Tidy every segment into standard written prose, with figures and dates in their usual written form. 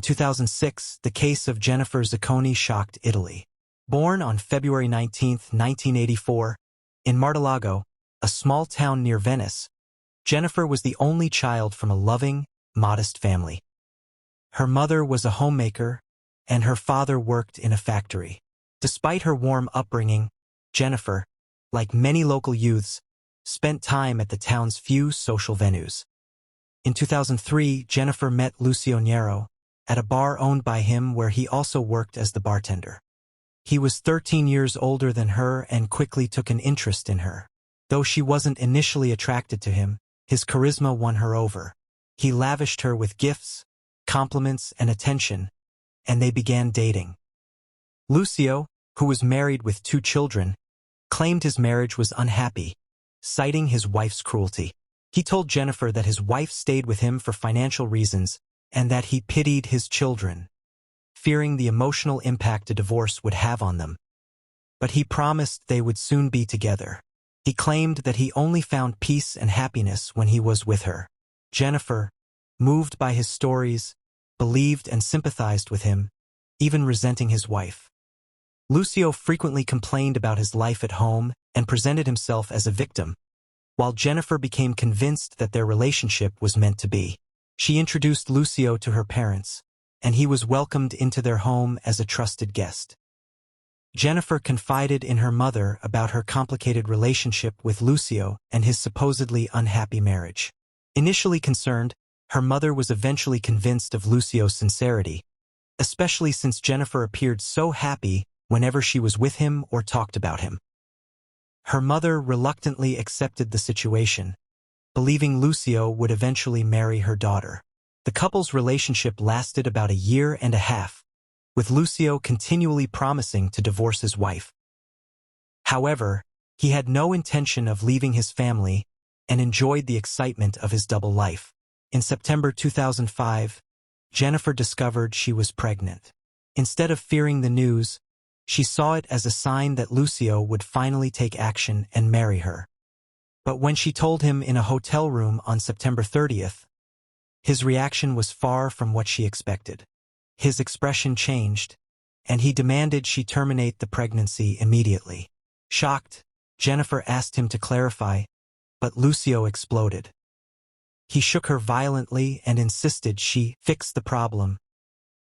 2006, the case of Jennifer Zacconi shocked Italy. Born on February 19, 1984, in Martillago, a small town near Venice, Jennifer was the only child from a loving, modest family. Her mother was a homemaker, and her father worked in a factory. Despite her warm upbringing, Jennifer, like many local youths, spent time at the town's few social venues. In 2003, Jennifer met Lucio Niero at a bar owned by him where he also worked as the bartender. He was 13 years older than her and quickly took an interest in her. Though she wasn't initially attracted to him, his charisma won her over. He lavished her with gifts, compliments, and attention, and they began dating. Lucio, who was married with 2 children, claimed his marriage was unhappy, citing his wife's cruelty. He told Jennifer that his wife stayed with him for financial reasons and that he pitied his children, fearing the emotional impact a divorce would have on them. But he promised they would soon be together. He claimed that he only found peace and happiness when he was with her. Jennifer, moved by his stories, believed and sympathized with him, even resenting his wife. Lucio frequently complained about his life at home and presented himself as a victim, while Jennifer became convinced that their relationship was meant to be. She introduced Lucio to her parents, and he was welcomed into their home as a trusted guest. Jennifer confided in her mother about her complicated relationship with Lucio and his supposedly unhappy marriage. Initially concerned, her mother was eventually convinced of Lucio's sincerity, especially since Jennifer appeared so happy whenever she was with him or talked about him. Her mother reluctantly accepted the situation, believing Lucio would eventually marry her daughter. The couple's relationship lasted about 1.5 years, with Lucio continually promising to divorce his wife. However, he had no intention of leaving his family and enjoyed the excitement of his double life. In September 2005, Jennifer discovered she was pregnant. Instead of fearing the news, she saw it as a sign that Lucio would finally take action and marry her. But when she told him in a hotel room on September 30th, his reaction was far from what she expected. His expression changed, and he demanded she terminate the pregnancy immediately. Shocked, Jennifer asked him to clarify, but Lucio exploded. He shook her violently and insisted she fix the problem.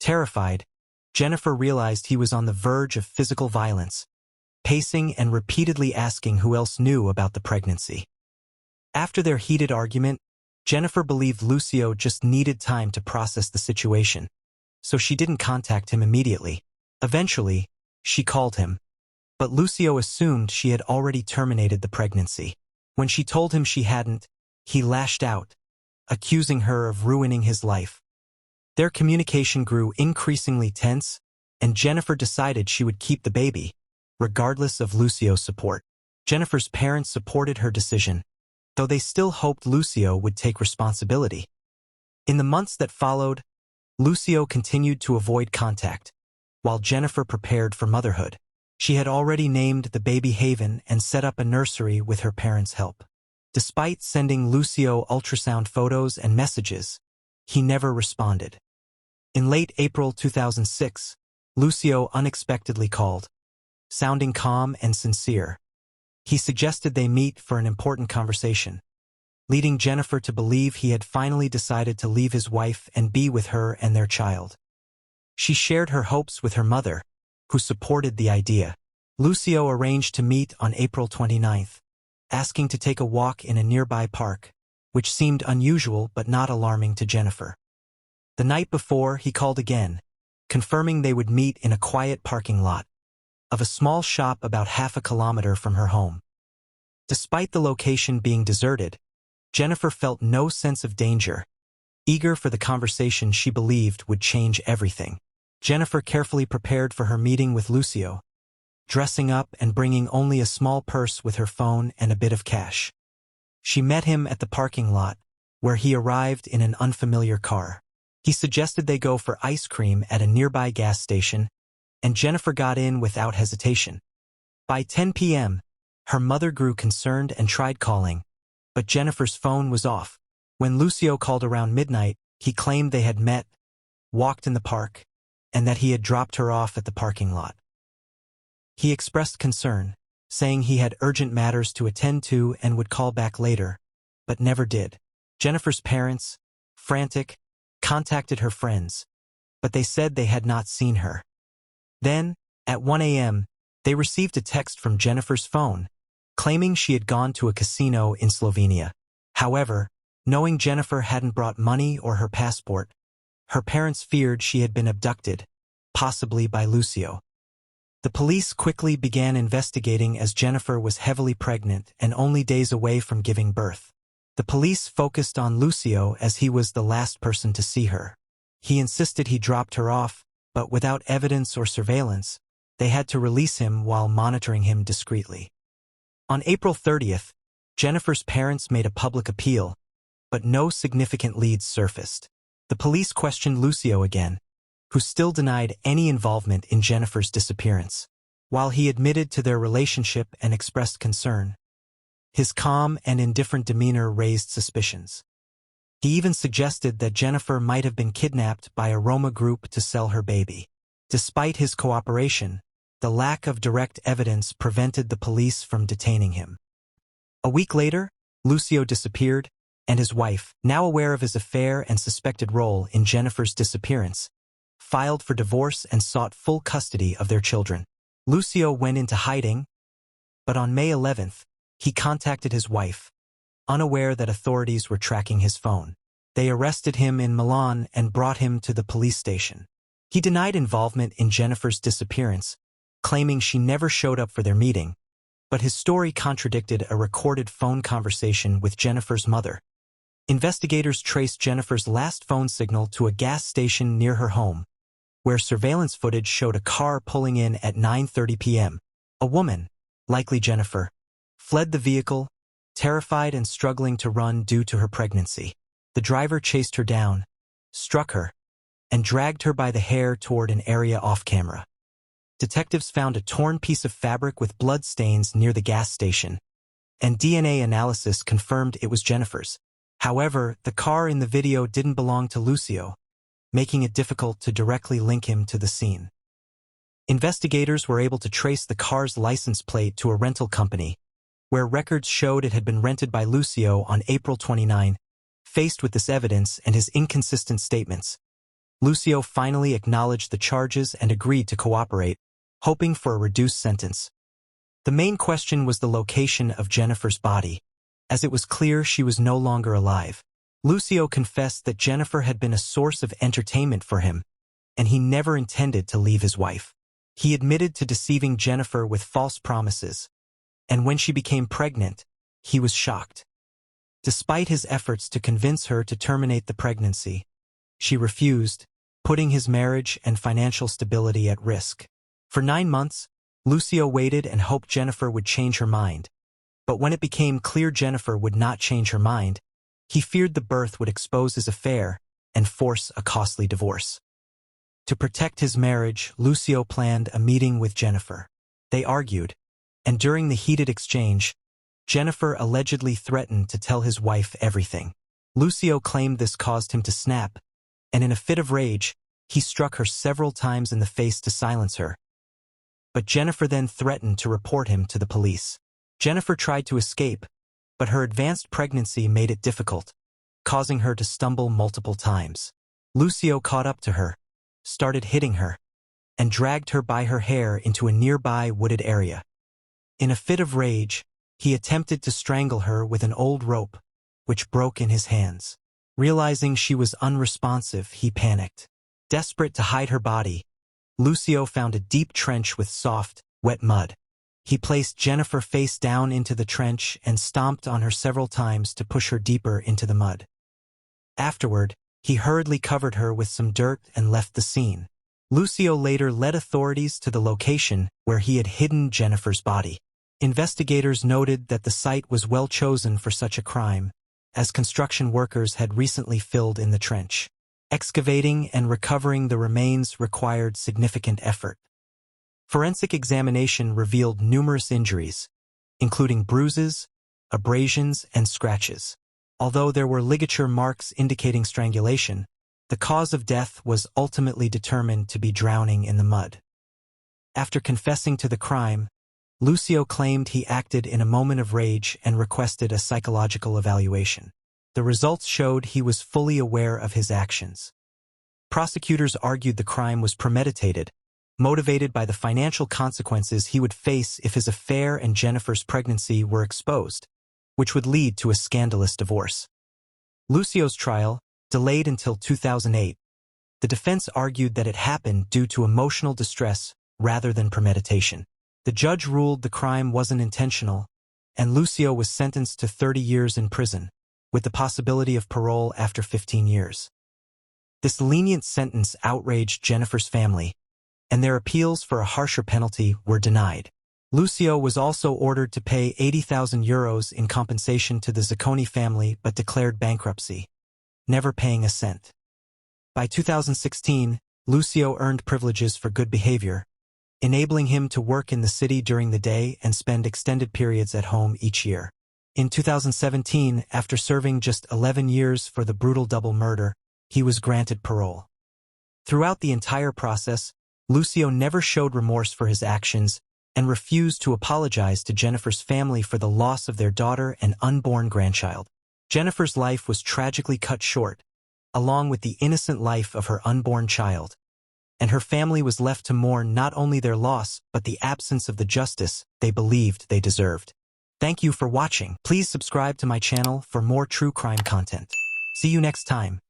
Terrified, Jennifer realized he was on the verge of physical violence, pacing and repeatedly asking who else knew about the pregnancy. After their heated argument, Jennifer believed Lucio just needed time to process the situation, so she didn't contact him immediately. Eventually, she called him, but Lucio assumed she had already terminated the pregnancy. When she told him she hadn't, he lashed out, accusing her of ruining his life. Their communication grew increasingly tense, and Jennifer decided she would keep the baby, regardless of Lucio's support. Jennifer's parents supported her decision, though they still hoped Lucio would take responsibility. In the months that followed, Lucio continued to avoid contact, while Jennifer prepared for motherhood. She had already named the baby Haven and set up a nursery with her parents' help. Despite sending Lucio ultrasound photos and messages, he never responded. In late April 2006, Lucio unexpectedly called, sounding calm and sincere. He suggested they meet for an important conversation, leading Jennifer to believe he had finally decided to leave his wife and be with her and their child. She shared her hopes with her mother, who supported the idea. Lucio arranged to meet on April 29th, asking to take a walk in a nearby park, which seemed unusual but not alarming to Jennifer. The night before, he called again, confirming they would meet in a quiet parking lot of a small shop about 1/2 kilometer from her home. Despite the location being deserted, Jennifer felt no sense of danger, eager for the conversation she believed would change everything. Jennifer carefully prepared for her meeting with Lucio, dressing up and bringing only a small purse with her phone and a bit of cash. She met him at the parking lot, where he arrived in an unfamiliar car. He suggested they go for ice cream at a nearby gas station, and Jennifer got in without hesitation. By 10 p.m., her mother grew concerned and tried calling, but Jennifer's phone was off. When Lucio called around midnight, he claimed they had met, walked in the park, and that he had dropped her off at the parking lot. He expressed concern, saying he had urgent matters to attend to and would call back later, but never did. Jennifer's parents, frantic, contacted her friends, but they said they had not seen her. Then, at 1 a.m., they received a text from Jennifer's phone, claiming she had gone to a casino in Slovenia. However, knowing Jennifer hadn't brought money or her passport, her parents feared she had been abducted, possibly by Lucio. The police quickly began investigating as Jennifer was heavily pregnant and only days away from giving birth. The police focused on Lucio as he was the last person to see her. He insisted he dropped her off, but without evidence or surveillance, they had to release him while monitoring him discreetly. On April 30th, Jennifer's parents made a public appeal, but no significant leads surfaced. The police questioned Lucio again, who still denied any involvement in Jennifer's disappearance. While he admitted to their relationship and expressed concern, his calm and indifferent demeanor raised suspicions. He even suggested that Jennifer might have been kidnapped by a Roma group to sell her baby. Despite his cooperation, the lack of direct evidence prevented the police from detaining him. A week later, Lucio disappeared, and his wife, now aware of his affair and suspected role in Jennifer's disappearance, filed for divorce and sought full custody of their children. Lucio went into hiding, but on May 11th, he contacted his wife, unaware that authorities were tracking his phone. They arrested him in Milan and brought him to the police station. He denied involvement in Jennifer's disappearance, claiming she never showed up for their meeting, but his story contradicted a recorded phone conversation with Jennifer's mother. Investigators traced Jennifer's last phone signal to a gas station near her home, where surveillance footage showed a car pulling in at 9:30 p.m. A woman, likely Jennifer, fled the vehicle, terrified and struggling to run due to her pregnancy. The driver chased her down, struck her, and dragged her by the hair toward an area off-camera. Detectives found a torn piece of fabric with blood stains near the gas station, and DNA analysis confirmed it was Jennifer's. However, the car in the video didn't belong to Lucio, making it difficult to directly link him to the scene. Investigators were able to trace the car's license plate to a rental company, where records showed it had been rented by Lucio on April 29. Faced with this evidence and his inconsistent statements, Lucio finally acknowledged the charges and agreed to cooperate, hoping for a reduced sentence. The main question was the location of Jennifer's body, as it was clear she was no longer alive. Lucio confessed that Jennifer had been a source of entertainment for him, and he never intended to leave his wife. He admitted to deceiving Jennifer with false promises, and when she became pregnant, he was shocked. Despite his efforts to convince her to terminate the pregnancy, she refused, putting his marriage and financial stability at risk. For 9 months, Lucio waited and hoped Jennifer would change her mind. But when it became clear Jennifer would not change her mind, he feared the birth would expose his affair and force a costly divorce. To protect his marriage, Lucio planned a meeting with Jennifer. They argued, and during the heated exchange, Jennifer allegedly threatened to tell his wife everything. Lucio claimed this caused him to snap, and in a fit of rage, he struck her several times in the face to silence her. But Jennifer then threatened to report him to the police. Jennifer tried to escape, but her advanced pregnancy made it difficult, causing her to stumble multiple times. Lucio caught up to her, started hitting her, and dragged her by her hair into a nearby wooded area. In a fit of rage, he attempted to strangle her with an old rope, which broke in his hands. Realizing she was unresponsive, he panicked. Desperate to hide her body, Lucio found a deep trench with soft, wet mud. He placed Jennifer face down into the trench and stomped on her several times to push her deeper into the mud. Afterward, he hurriedly covered her with some dirt and left the scene. Lucio later led authorities to the location where he had hidden Jennifer's body. Investigators noted that the site was well chosen for such a crime, as construction workers had recently filled in the trench. Excavating and recovering the remains required significant effort. Forensic examination revealed numerous injuries, including bruises, abrasions, and scratches. Although there were ligature marks indicating strangulation, The cause of death was ultimately determined to be drowning in the mud. After confessing to the crime, Lucio claimed he acted in a moment of rage and requested a psychological evaluation. The results showed he was fully aware of his actions. Prosecutors argued the crime was premeditated, motivated by the financial consequences he would face if his affair and Jennifer's pregnancy were exposed, which would lead to a scandalous divorce. Lucio's trial, delayed until 2008, the defense argued that it happened due to emotional distress rather than premeditation. The judge ruled the crime wasn't intentional, and Lucio was sentenced to 30 years in prison, with the possibility of parole after 15 years. This lenient sentence outraged Jennifer's family, and their appeals for a harsher penalty were denied. Lucio was also ordered to pay €80,000 in compensation to the Zacconi family but declared bankruptcy, never paying a cent. By 2016, Lucio earned privileges for good behavior, enabling him to work in the city during the day and spend extended periods at home each year. In 2017, after serving just 11 years for the brutal double murder, he was granted parole. Throughout the entire process, Lucio never showed remorse for his actions and refused to apologize to Jennifer's family for the loss of their daughter and unborn grandchild. Jennifer's life was tragically cut short, along with the innocent life of her unborn child, and her family was left to mourn not only their loss but the absence of the justice they believed they deserved. Thank you for watching. Please subscribe to my channel for more true crime content. See you next time.